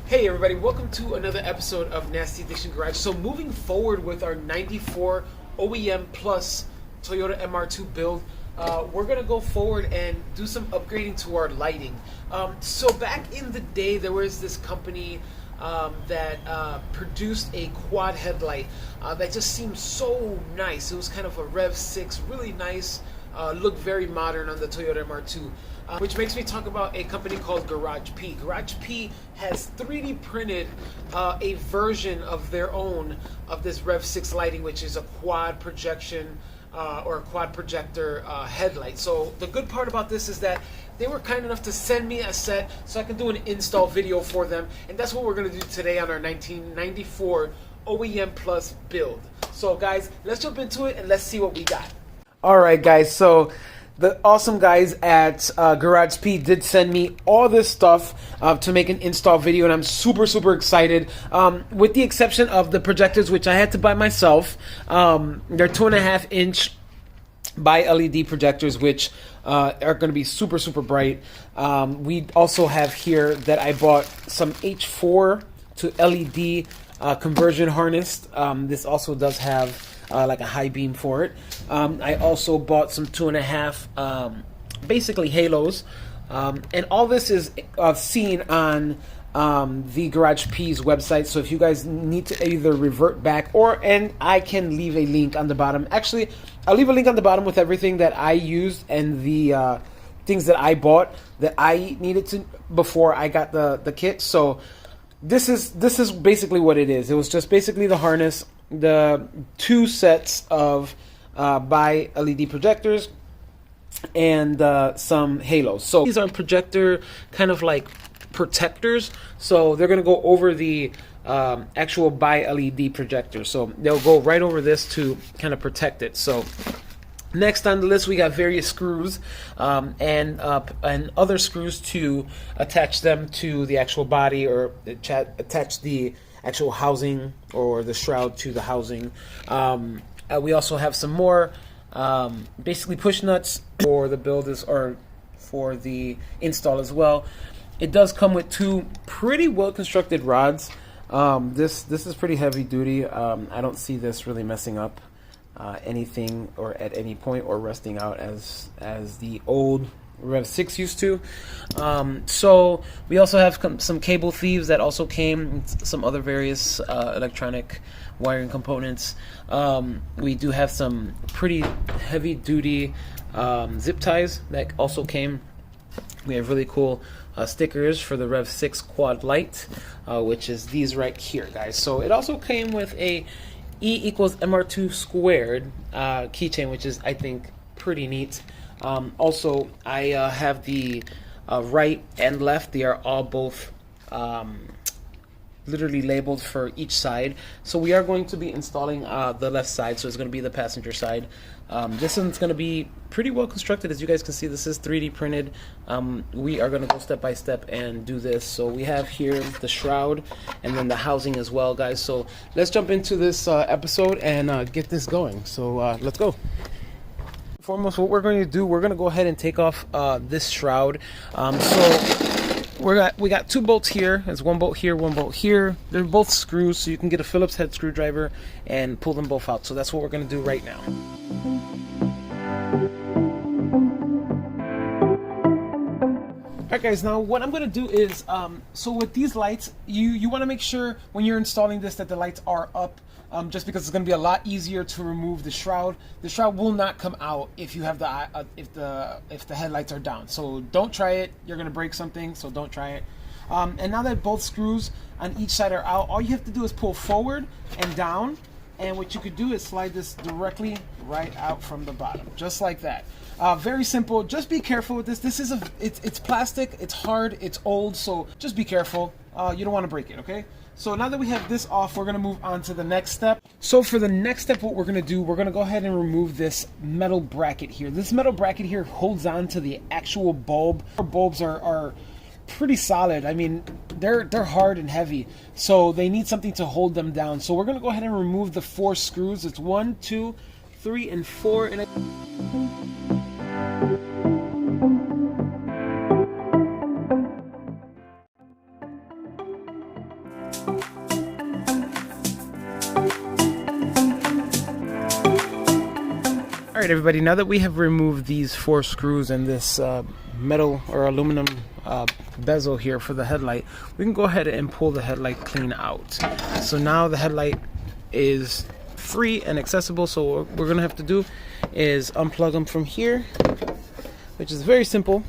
Hey everybody, welcome to another episode of NASTYADDG Garage. So moving forward with our 94 OEM Plus Toyota MR2 build, we're going to go forward and do some upgrading to our lighting. So back in the day, there was this company that produced a quad headlight that just seemed so nice. It was kind of a Rev 6, really nice, looked very modern on the Toyota MR2. Which makes me talk about a company called Garage P. Garage P has 3D printed a version of their own of this Rev 6 lighting, which is a quad projection or a quad projector headlight. So the good part about this is that they were kind enough to send me a set so I can do an install video for them, and that's what we're going to do today on our 1994 OEM Plus build. So guys, let's jump into it and let's see what we got. Alright guys, so the awesome guys at Garage P did send me all this stuff to make an install video, and I'm super excited. With the exception of the projectors, which I had to buy myself. They're 2.5-inch by LED projectors, which are going to be super bright. We also have here that I bought some H4 to LED conversion harness. This also does have like a high beam for it. I also bought some 2.5 basically halos, and all this is seen on the Garage P's website. So if you guys need to either revert back and I can leave a link on the bottom. Actually, I'll leave a link on the bottom with everything that I used and the things that I bought that I needed to before I got the kit. So this is basically what it is. It was just basically the harness, the 2 sets of bi LED projectors, and some halos. So these are projector kind of like protectors, so they're going to go over the actual bi LED projector, so they'll go right over this to kind of protect it. So next on the list, we got various screws and other screws to attach them to the actual body, or attach the actual housing or the shroud to the housing. We also have some more basically push nuts for the build or for the install as well. It does come with 2 pretty well constructed rods. This is pretty heavy duty. I don't see this really messing up anything or at any point, or rusting out as the old Rev 6 used to. So we also have some cable thieves that also came, some other various electronic wiring components. We do have some pretty heavy duty zip ties that also came. We have really cool stickers for the Rev 6 quad light, which is these right here, guys. So it also came with a E equals MR2 squared keychain, which is, I think, pretty neat. Also, I have the right and left. They are all both literally labeled for each side. So we are going to be installing the left side, so it's going to be the passenger side. This one's going to be pretty well constructed. As you guys can see, this is 3D printed. We are going to go step by step and do this. So we have here the shroud and then the housing as well, guys. So let's jump into this episode and get this going. So let's go. Foremost, what we're going to do, we're going to go ahead and take off this shroud. So we got 2 bolts here. There's 1 bolt here, 1 bolt here. They're both screws, so you can get a Phillips head screwdriver and pull them both out. So that's what we're going to do right now. Alright guys, now what I'm going to do is, so with these lights, you want to make sure when you're installing this that the lights are up, just because it's going to be a lot easier to remove the shroud. The shroud will not come out if you have if the headlights are down. So don't try it. You're going to break something, so don't try it. And now that both screws on each side are out, all you have to do is pull forward and down, and what you could do is slide this directly right out from the bottom, just like that. Very simple. Just be careful with this. This is it's plastic, it's hard, it's old, so just be careful. You don't want to break it, okay? So now that we have this off, we're going to move on to the next step. So for the next step, what we're going to do, we're going to go ahead and remove this metal bracket here. This metal bracket here holds on to the actual bulb. Our bulbs are pretty solid. I mean, they're hard and heavy, so they need something to hold them down. So we're going to go ahead and remove the 4 screws. It's 1, 2, 3, and 4. And Alright everybody, now that we have removed these 4 screws and this metal or aluminum bezel here for the headlight, we can go ahead and pull the headlight clean out. So now the headlight is free and accessible, so what we're going to have to do is unplug them from here, which is very simple,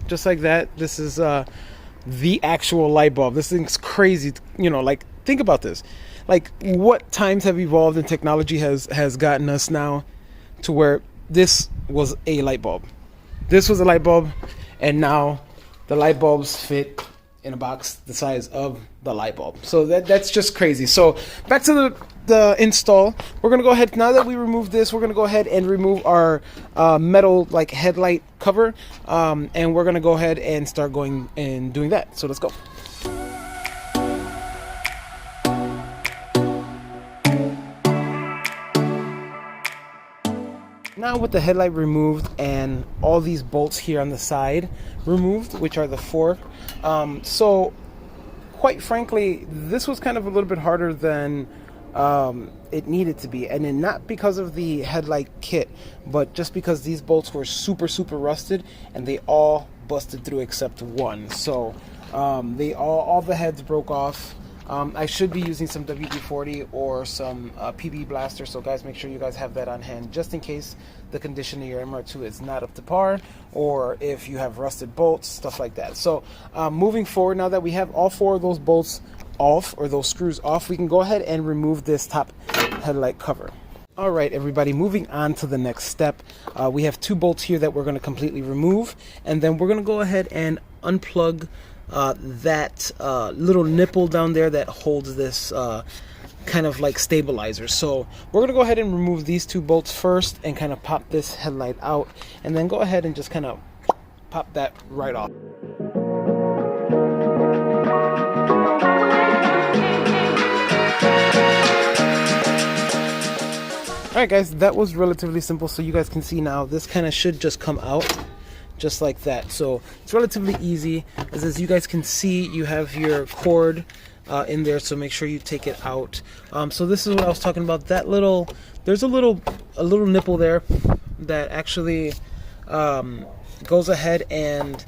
just like that. This is the actual light bulb. This thing's crazy, you know, like think about this. Like what times have evolved and technology has gotten us now to where this was a light bulb. This was a light bulb, and now the light bulbs fit in a box the size of the light bulb. So that's just crazy. So back to the install. We're gonna go ahead, now that we remove this, we're gonna go ahead and remove our metal like headlight cover, and we're gonna go ahead and start going and doing that. So let's go. Now with the headlight removed and all these bolts here on the side removed, which are the 4, so quite frankly, this was kind of a little bit harder than it needed to be, and then not because of the headlight kit, but just because these bolts were super rusted and they all busted through except one. So they all the heads broke off. I should be using some WD-40 or some PB Blaster, so guys, make sure you guys have that on hand just in case the condition of your MR2 is not up to par, or if you have rusted bolts, stuff like that. So moving forward, now that we have all 4 of those bolts off, or those screws off, we can go ahead and remove this top headlight cover. All right, everybody, moving on to the next step. We have 2 bolts here that we're going to completely remove, and then we're going to go ahead and unplug that little nipple down there that holds this kind of like stabilizer. So we're gonna go ahead and remove these 2 bolts first and kind of pop this headlight out, and then go ahead and just kind of pop that right off. Alright guys, that was relatively simple. So you guys can see now this kind of should just come out just like that. So it's relatively easy. As you guys can see, you have your cord in there, so make sure you take it out. So this is what I was talking about. That little, there's a little nipple there that actually goes ahead, and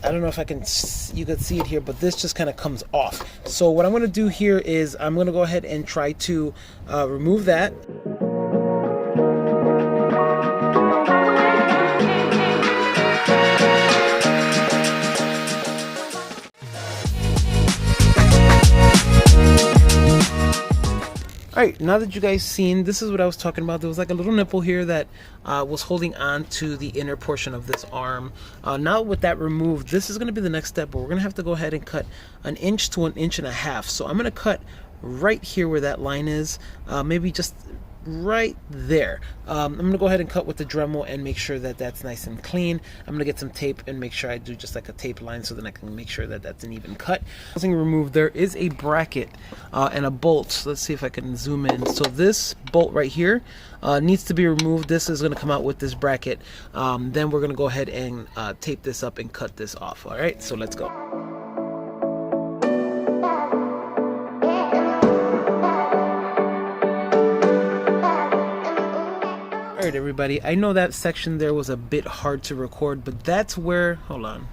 I don't know if you can see it here, but this just kind of comes off. So what I'm going to do here is I'm going to go ahead and try to remove that. Alright, now that you guys seen, this is what I was talking about. There was like a little nipple here that was holding on to the inner portion of this arm. Now with that removed, this is going to be the next step, but we're going to have to go ahead and cut 1 inch to 1.5 inches. So I'm going to cut right here where that line is, maybe just right there. I'm going to go ahead and cut with the Dremel and make sure that that's nice and clean. I'm going to get some tape and make sure I do just like a tape line so then I can make sure that that's an even cut. Something removed, there is a bracket and a bolt. So let's see if I can zoom in. So this bolt right here needs to be removed. This is going to come out with this bracket. Then we're going to go ahead and tape this up and cut this off. All right, so let's go. Alright everybody, I know that section there was a bit hard to record, but that's where, hold on,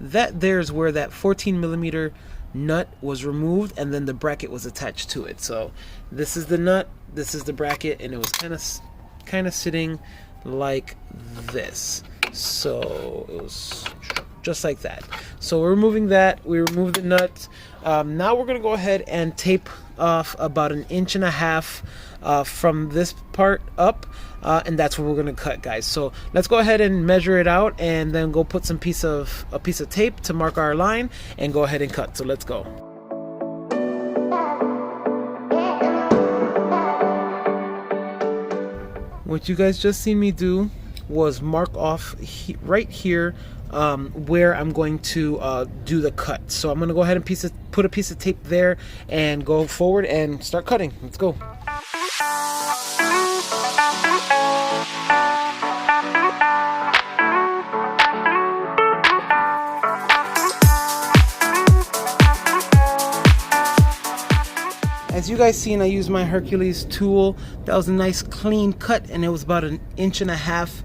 that there's where that 14mm nut was removed and then the bracket was attached to it. So this is the nut, this is the bracket, and it was kind of sitting like this. So it was just like that. So we're removing that, we removed the nut. Now we're going to go ahead and tape off about 1.5 inches from this part up, and that's where we're going to cut, guys. So let's go ahead and measure it out and then go put a piece of tape to mark our line and go ahead and cut. So let's go. What you guys just seen me do was mark off right here where I'm going to do the cut. So I'm going to go ahead and put a piece of tape there and go forward and start cutting. Let's go. as you guys seen, I used my Hercules tool. That was a nice clean cut, and it was about 1.5 inches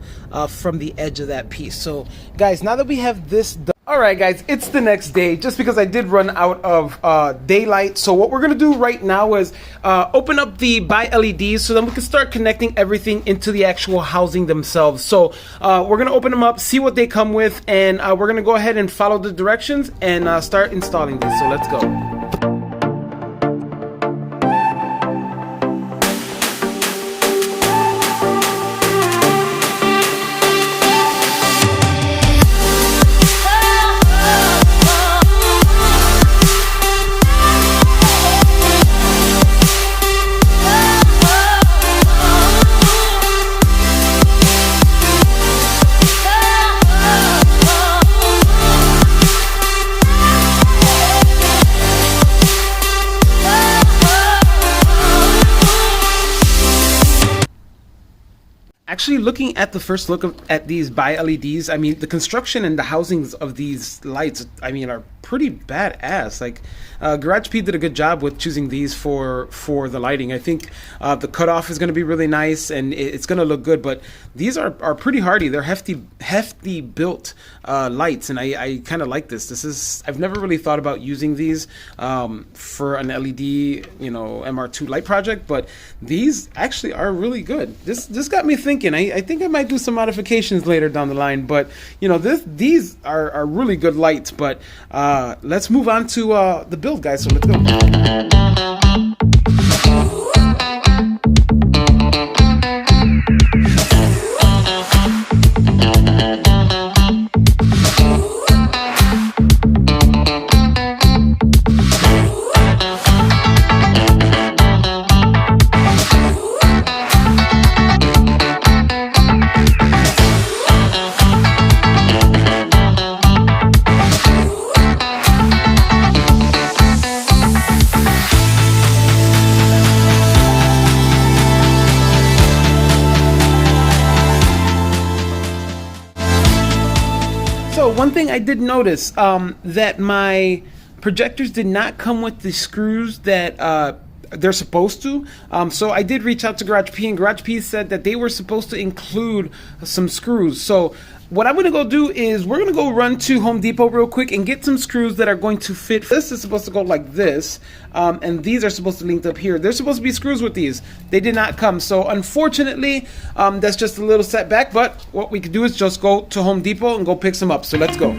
from the edge of that piece. So guys, now that we have this done, all right guys, it's the next day, just because I did run out of daylight. So what we're gonna do right now is open up the bi-LEDs so then we can start connecting everything into the actual housing themselves. So we're gonna open them up, see what they come with, and we're gonna go ahead and follow the directions and start installing these. So let's go. Actually, looking at the first look at these bi-LEDs, I mean, the construction and the housings of these lights, I mean, are pretty badass. Like, GarageP did a good job with choosing these for the lighting. I think the cutoff is going to be really nice, and it's going to look good. But these are pretty hardy. They're hefty built lights, and I kind of like this. I've never really thought about using these for an LED, you know, MR2 light project, but these actually are really good. This got me thinking. I think I might do some modifications later down the line, but you know, these are really good lights. But let's move on to the build, guys. So let's go. So one thing I did notice, that my projectors did not come with the screws that they're supposed to. So I did reach out to GarageP, and GarageP said that they were supposed to include some screws. So what I'm gonna go do is we're gonna go run to Home Depot real quick and get some screws that are going to fit. This is supposed to go like this, and these are supposed to link up here. There's supposed to be screws with these. They did not come. So unfortunately, that's just a little setback, but what we could do is just go to Home Depot and go pick some up. So let's go.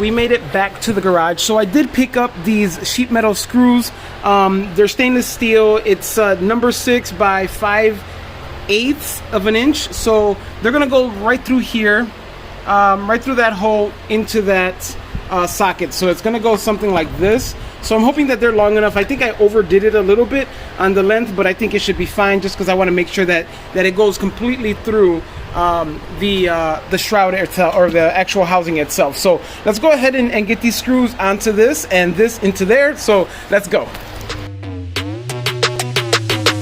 We made it back to the garage. So I did pick up these sheet metal screws. They're stainless steel. It's number 6 by 5/8 of an inch. So they're gonna go right through here, right through that hole into that socket. So it's gonna go something like this. So I'm hoping that they're long enough. I think I overdid it a little bit on the length, but I think it should be fine, just because I want to make sure that it goes completely through the shroud itself, or the actual housing itself. So let's go ahead and get these screws onto this and this into there. So let's go.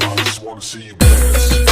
I just want to see you dance.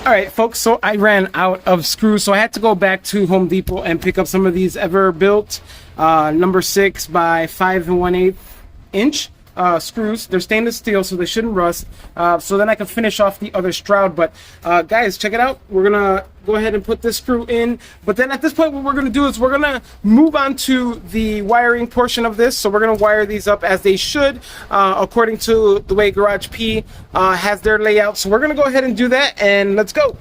All right, folks, so I ran out of screws, so I had to go back to Home Depot and pick up some of these Everbuilt number 6 by 5 1/8 inch screws. They're stainless steel, so they shouldn't rust. So then I can finish off the other Stroud. But guys, check it out. We're gonna go ahead and put this screw in. But then at this point, what we're gonna do is we're gonna move on to the wiring portion of this. So we're gonna wire these up as they should, according to the way Garage P has their layout. So we're gonna go ahead and do that, and let's go.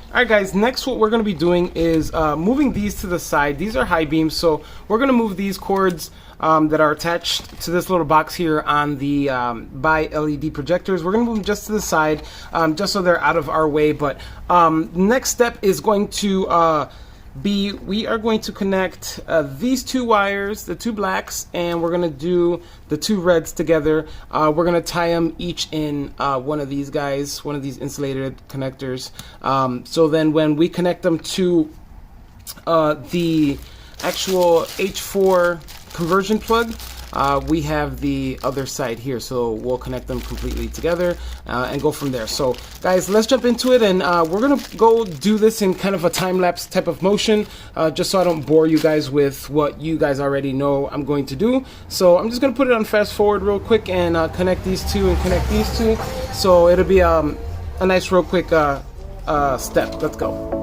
Alright guys, next what we're going to be doing is moving these to the side. These are high beams, so we're going to move these cords that are attached to this little box here on the by LED projectors. We're going to move them just to the side, just so they're out of our way. But next step is going to we are going to connect these two wires, the two blacks, and we're going to do the two reds together. We're going to tie them each in one of these guys, one of these insulated connectors. So then when we connect them to the actual H4 conversion plug, we have the other side here, so we'll connect them completely together and go from there. So guys, let's jump into it, and we're gonna go do this in kind of a time-lapse type of motion, just so I don't bore you guys with what you guys already know I'm going to do. So I'm just gonna put it on fast forward real quick and connect these two and connect these two, so it'll be a nice real quick step. Let's go.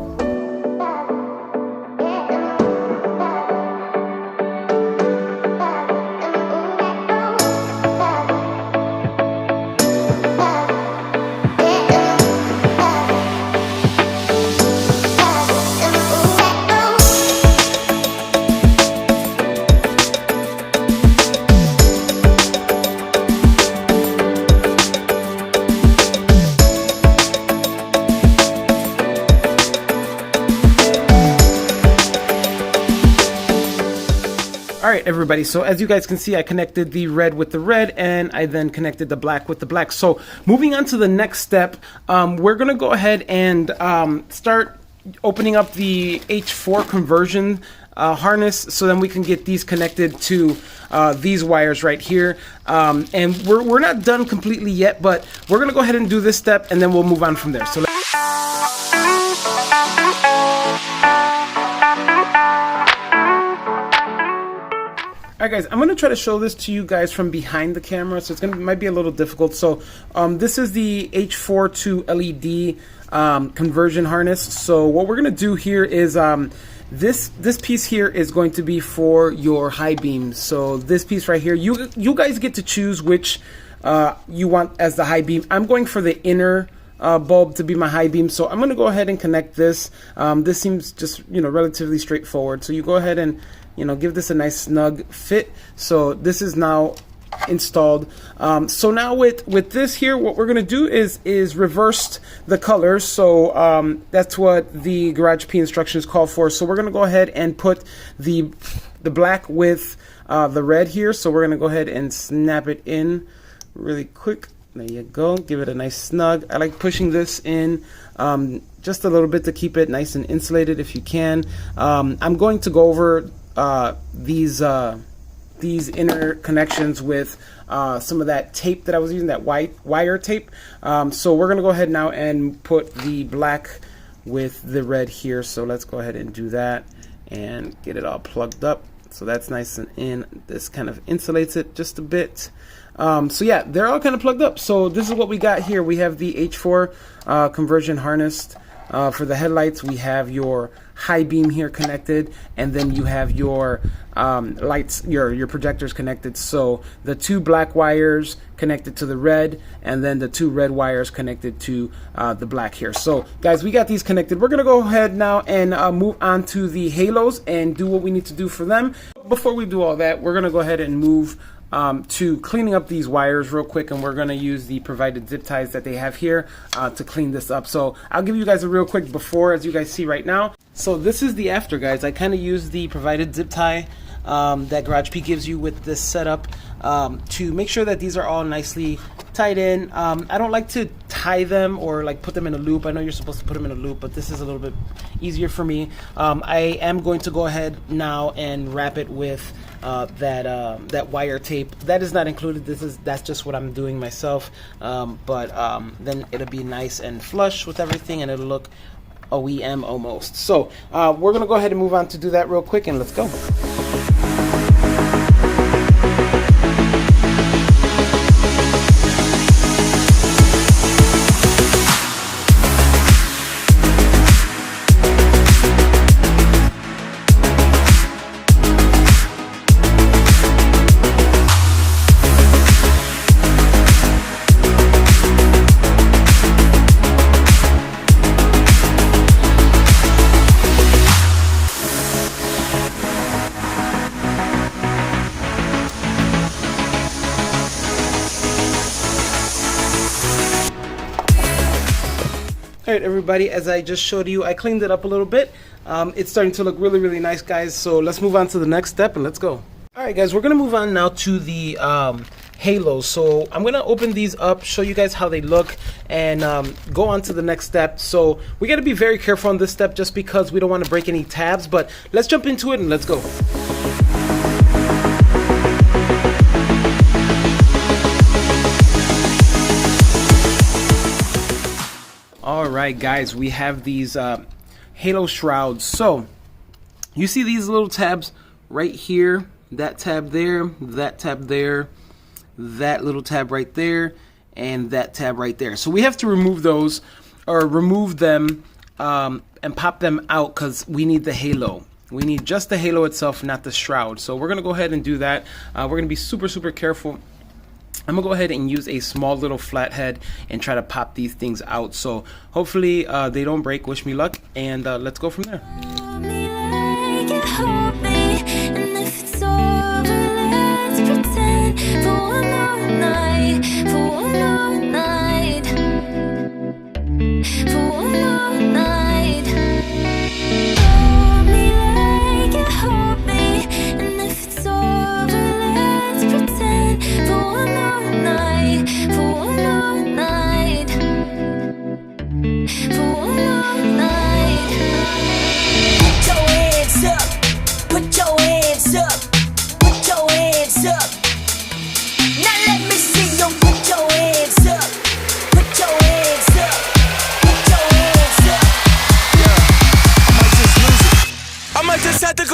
Alright everybody, so as you guys can see, I connected the red with the red, and I then connected the black with the black. So moving on to the next step, we're going to go ahead and start opening up the H4 conversion harness, so then we can get these connected to these wires right here. And we're not done completely yet, but we're going to go ahead and do this step, and then we'll move on from there. So alright guys, I'm going to try to show this to you guys from behind the camera, so might be a little difficult. So this is the H4 to LED conversion harness. So what we're going to do here is this piece here is going to be for your high beams. So this piece right here, you guys get to choose which you want as the high beam. I'm going for the inner bulb to be my high beam, so I'm going to go ahead and connect this. This seems just relatively straightforward. So you go ahead and give this a nice snug fit. So this is now installed. So now with this here, what we're going to do is reverse the colors. So that's what the Garage P instructions call for. So we're going to go ahead and put the black with the red here. So we're going to go ahead and snap it in really quick. There you go. Give it a nice snug. I like pushing this in just a little bit to keep it nice and insulated if you can. I'm going to go over these inner connections with some of that tape that I was using, that wire tape. So we're gonna go ahead now and put the black with the red here. So let's go ahead and do that and get it all plugged up. So that's nice and in. This kind of insulates it just a bit. So yeah, they're all kind of plugged up. So this is what we got here. We have the H4 conversion harness. For the headlights, we have your high beam here connected, and then you have your lights, your projectors connected. So the two black wires connected to the red, and then the two red wires connected to the black here. So guys, we got these connected. We're gonna go ahead now and move on to the halos and do what we need to do for them. Before we do all that, we're gonna go ahead and move to cleaning up these wires real quick, and we're going to use the provided zip ties that they have here to clean this up. So I'll give you guys a real quick before, as you guys see right now. So this is the after, guys. I kind of used the provided zip tie that GarageP gives you with this setup to make sure that these are all nicely tied in. I don't like to tie them or like put them in a loop. I know you're supposed to put them in a loop, but this is a little bit easier for me. I am going to go ahead now and wrap it with that wire tape. That is not included. That's just what I'm doing myself. But then it'll be nice and flush with everything, and it'll look OEM almost. So we're gonna go ahead and move on to do that real quick, and let's go. Alright everybody, as I just showed you, I cleaned it up a little bit. It's starting to look really, really nice, guys. So let's move on to the next step and let's go. Alright guys, we're going to move on now to the halos. So I'm going to open these up, show you guys how they look, and go on to the next step. So we got to be very careful on this step just because we don't want to break any tabs, but let's jump into it and let's go. Alright guys, we have these halo shrouds. So you see these little tabs right here, that tab there, that tab there, that little tab right there, and that tab right there. So we have to remove those, or remove them and pop them out, because we need the halo. We need just the halo itself, not the shroud. So we're gonna go ahead and do that. We're gonna be super, super careful. I'm gonna go ahead and use a small little flathead and try to pop these things out. So hopefully they don't break. Wish me luck, and let's go from there.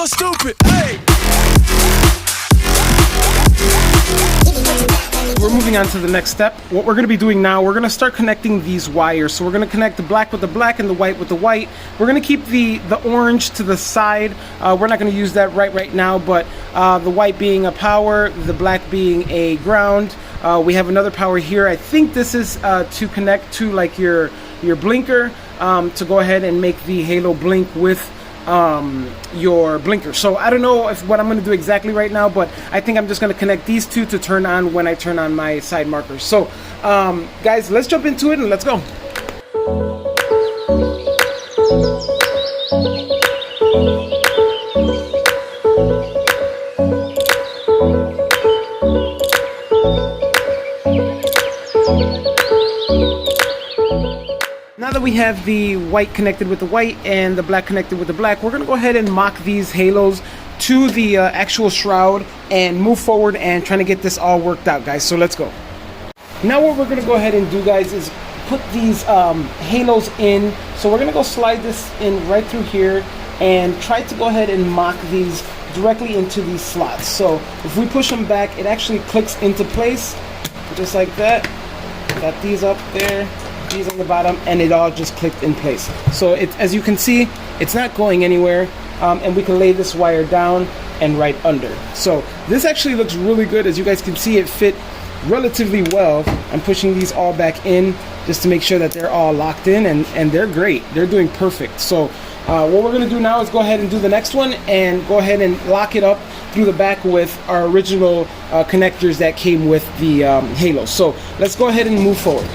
Stupid. Hey. We're moving on to the next step. What we're going to be doing now, we're going to start connecting these wires. So we're going to connect the black with the black and the white with the white. We're going to keep the orange to the side. We're not going to use that right now, but the white being a power, the black being a ground. We have another power here. I think this is to connect to like your blinker, to go ahead and make the halo blink with your blinker. So I don't know what I'm going to do exactly right now, but I think I'm just going to connect these two to turn on when I turn on my side markers. So guys, let's jump into it and let's go. Now that we have the white connected with the white and the black connected with the black, we're going to go ahead and mock these halos to the actual shroud and move forward and trying to get this all worked out, guys. So let's go. Now what we're going to go ahead and do, guys, is put these halos in. So we're going to go slide this in right through here and try to go ahead and mock these directly into these slots. So if we push them back, it actually clicks into place just like that. Got these up there, these on the bottom, and it all just clicked in place. So as you can see, it's not going anywhere, and we can lay this wire down and right under. So this actually looks really good. As you guys can see, it fit relatively well. I'm pushing these all back in just to make sure that they're all locked in, and they're great. They're doing perfect. So what we're going to do now is go ahead and do the next one and go ahead and lock it up through the back with our original connectors that came with the halo. So let's go ahead and move forward.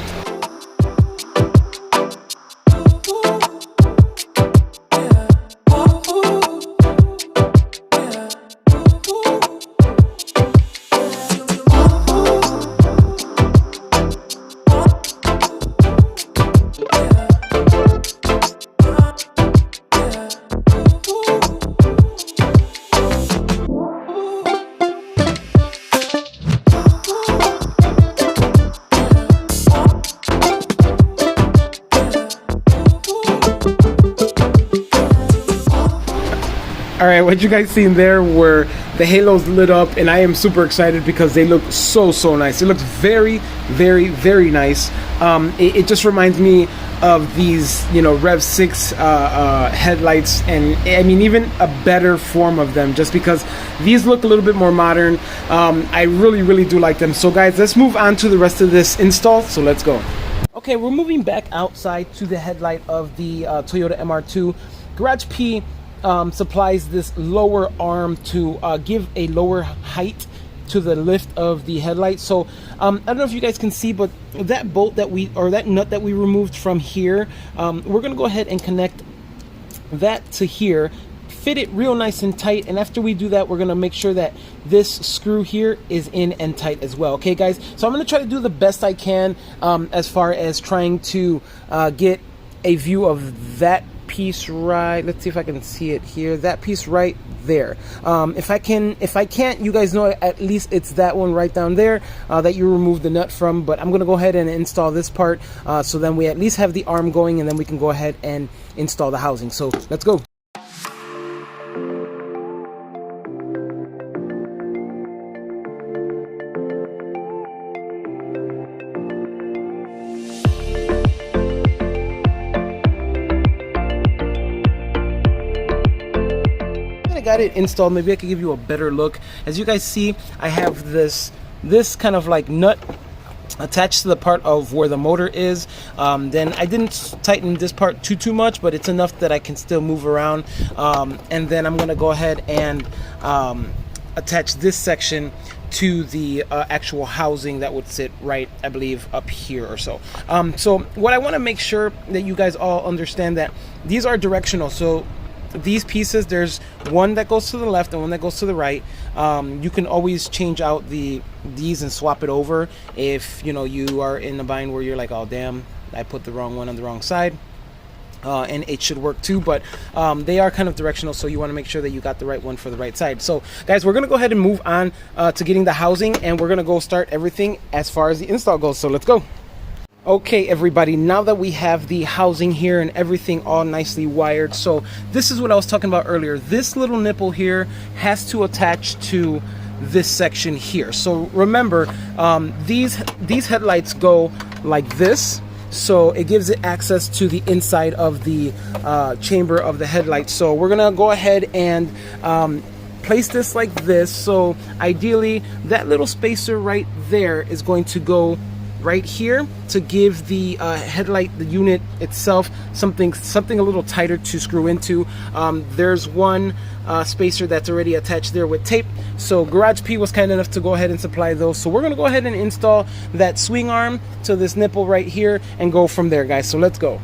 All right, what you guys seen there were the halos lit up, and I am super excited because they look so nice. It looks very nice. It just reminds me of these, you know, Rev 6 headlights, and I mean even a better form of them, just because these look a little bit more modern. I really do like them. So guys, let's move on to the rest of this install. So let's go. Okay, we're moving back outside to the headlight of the Toyota MR2. Garage P supplies this lower arm to give a lower height to the lift of the headlight. So I don't know if you guys can see, but that bolt that that nut that we removed from here, we're gonna go ahead and connect that to here, fit it real nice and tight, and after we do that, we're gonna make sure that this screw here is in and tight as well. Okay guys, so I'm gonna try to do the best I can as far as trying to get a view of that piece right. Let's see if I can see it here. That piece right there. If I can't, you guys know at least it's that one right down there that you removed the nut from. But I'm gonna go ahead and install this part, so then we at least have the arm going, and then we can go ahead and install the housing. So let's go. Got it installed. Maybe I could give you a better look. As you guys see, I have this kind of like nut attached to the part of where the motor is. Then I didn't tighten this part too much, but it's enough that I can still move around. And then I'm gonna go ahead and attach this section to the actual housing that would sit right, I believe, up here or so. So what I want to make sure that you guys all understand, that these are directional. So these pieces, there's one that goes to the left and one that goes to the right. You can always change out these and swap it over if you know you are in a bind where you're like, oh damn, I put the wrong one on the wrong side. And it should work too, but they are kind of directional, so you want to make sure that you got the right one for the right side. So guys, we're gonna go ahead and move on to getting the housing, and we're gonna go start everything as far as the install goes. So let's go. Okay everybody, now that we have the housing here and everything all nicely wired, so this is what I was talking about earlier. This little nipple here has to attach to this section here. So remember, these headlights go like this, so it gives it access to the inside of the chamber of the headlight. So we're gonna go ahead and place this like this. So ideally that little spacer right there is going to go right here to give the headlight, the unit itself, something a little tighter to screw into. There's one spacer that's already attached there with tape, so Garage P was kind enough to go ahead and supply those. So we're gonna go ahead and install that swing arm to this nipple right here and go from there, guys. So let's go.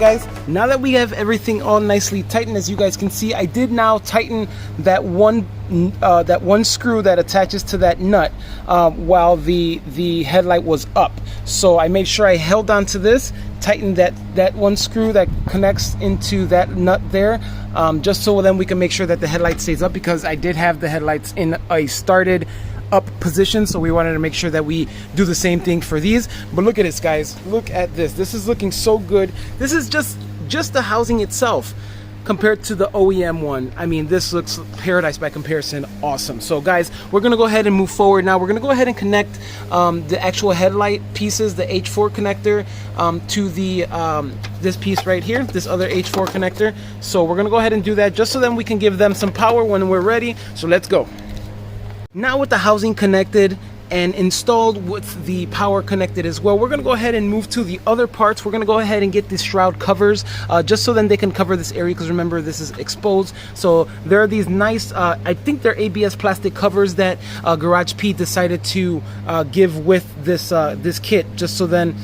Guys, now that we have everything all nicely tightened, as you guys can see, I did now tighten that one screw that attaches to that nut while the headlight was up. So I made sure I held on to this, tightened that one screw that connects into that nut there, just so then we can make sure that the headlight stays up, because I did have the headlights in a started up position, so we wanted to make sure that we do the same thing for these. But look at this, guys, look at this. This is looking so good. This is just the housing itself compared to the OEM one. I mean, this looks paradise by comparison. Awesome. So guys, we're gonna go ahead and move forward now. We're gonna go ahead and connect the actual headlight pieces, the H4 connector, to the this piece right here, this other H4 connector. So we're gonna go ahead and do that, just so then we can give them some power when we're ready. So let's go. Now with the housing connected and installed with the power connected as well, we're going to go ahead and move to the other parts. We're going to go ahead and get these shroud covers, just so then they can cover this area, because remember, this is exposed. So there are these nice, I think they're ABS plastic covers that Garage P decided to give with this this kit, just so then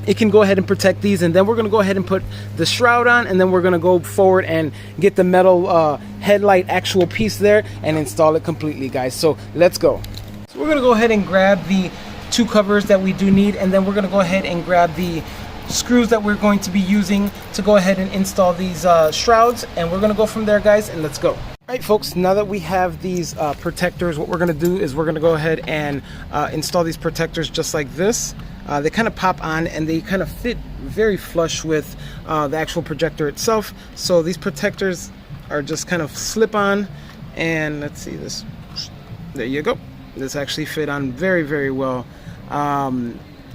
it can go ahead and protect these. And then we're gonna go ahead and put the shroud on, and then we're gonna go forward and get the metal headlight actual piece there and install it completely, guys. So let's go. So we're gonna go ahead and grab the 2 covers that we do need, and then we're gonna go ahead and grab the screws that we're going to be using to go ahead and install these shrouds, and we're gonna go from there, guys, and let's go. All right, folks, now that we have these protectors, what we're gonna do is we're gonna go ahead and install these protectors just like this. They kind of pop on and they kind of fit very flush with the actual projector itself. So these protectors are just kind of slip on, and let's see this. There you go. This actually fit on very, very well.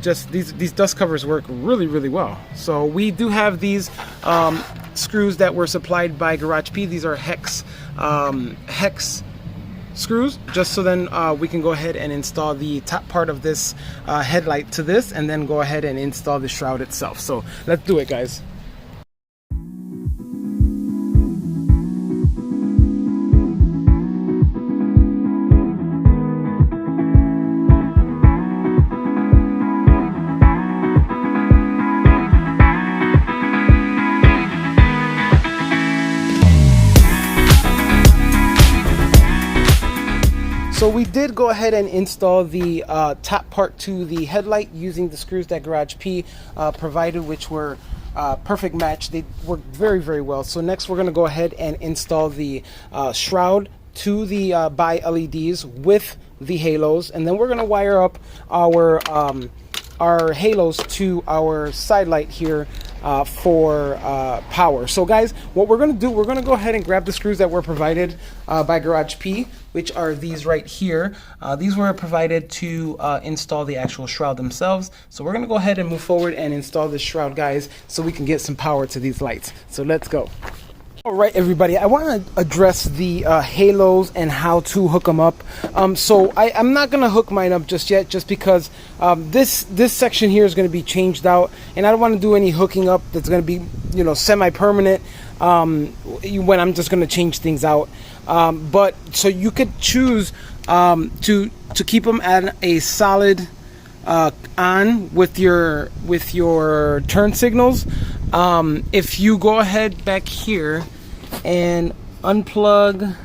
Just these dust covers work really, really well. So we do have these screws that were supplied by Garage P. These are hex screws, just so then we can go ahead and install the top part of this headlight to this, and then go ahead and install the shroud itself. So let's do it, guys. So we did go ahead and install the top part to the headlight using the screws that Garage P provided, which were perfect match. They work very, very well. So next we're going to go ahead and install the shroud to the bi LEDs with the halos, and then we're going to wire up our halos to our side light here for power. So guys, what we're going to do, we're going to go ahead and grab the screws that were provided by Garage P, which are these right here. These were provided to install the actual shroud themselves. So we're going to go ahead and move forward and install this shroud, guys, so we can get some power to these lights. So let's go. All right, everybody, I want to address the halos and how to hook them up. So I'm not going to hook mine up just yet, just because this section here is going to be changed out, and I don't want to do any hooking up that's going to be, you know, semi-permanent when I'm just going to change things out. But so you could choose to keep them at a solid on with your turn signals. If you go ahead back here and unplug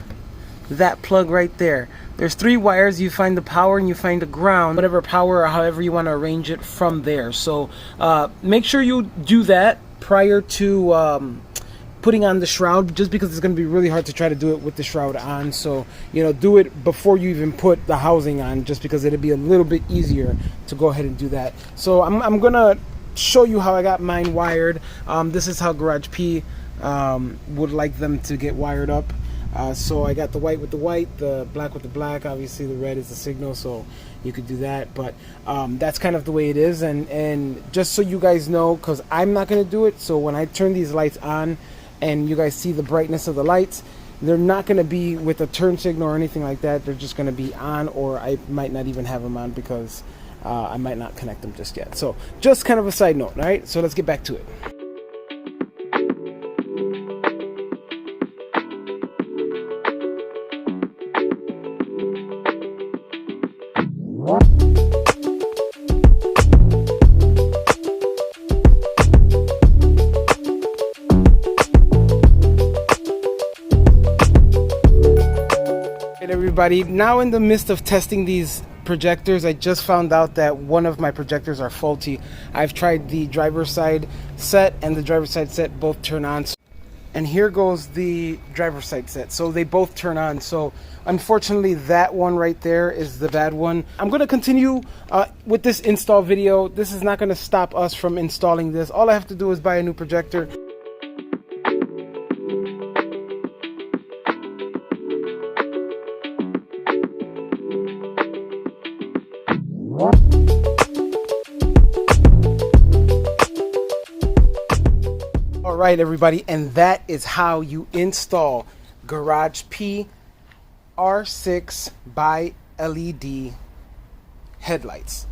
that plug right there, there's 3 wires. You find the power and you find the ground, whatever power or however you want to arrange it from there. So make sure you do that prior to putting on the shroud, just because it's going to be really hard to try to do it with the shroud on. So, you know, do it before you even put the housing on, just because it'll be a little bit easier to go ahead and do that. So I'm gonna show you how I got mine wired. This is how Garage P would like them to get wired up. So I got the white with the white, the black with the black. Obviously the red is the signal, so you could do that. But that's kind of the way it is. And just so you guys know, because I'm not going to do it, so when I turn these lights on and you guys see the brightness of the lights, they're not going to be with a turn signal or anything like that. They're just going to be on, or I might not even have them on, because I might not connect them just yet. So just kind of a side note. All right, so let's get back to it. Everybody, now in the midst of testing these projectors, I just found out that one of my projectors are faulty. I've tried the driver's side set and the driver's side set, both turn on, and here goes the driver's side set, so they both turn on. So unfortunately that one right there is the bad one. I'm going to continue with this install video. This is not going to stop us from installing this. All I have to do is buy a new projector. Alright everybody, and that is how you install Garage P R6 by LED headlights.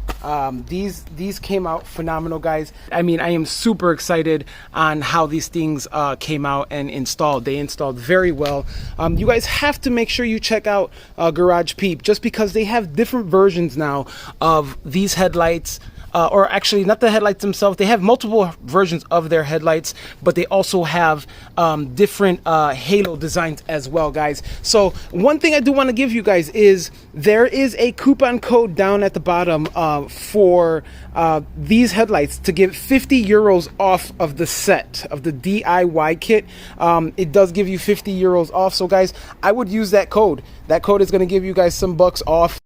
These came out phenomenal, guys. I mean, I am super excited on how these things came out and installed. They installed very well. You guys have to make sure you check out Garage P, just because they have different versions now of these headlights, or actually not the headlights themselves. They have multiple versions of their headlights, but they also have different halo designs as well, guys. So one thing I do want to give you guys is there is a coupon code down at the bottom for these headlights to give 50 euros off of the set, of the DIY kit. It does give you 50 euros off. So guys, I would use that code. That code is going to give you guys some bucks off.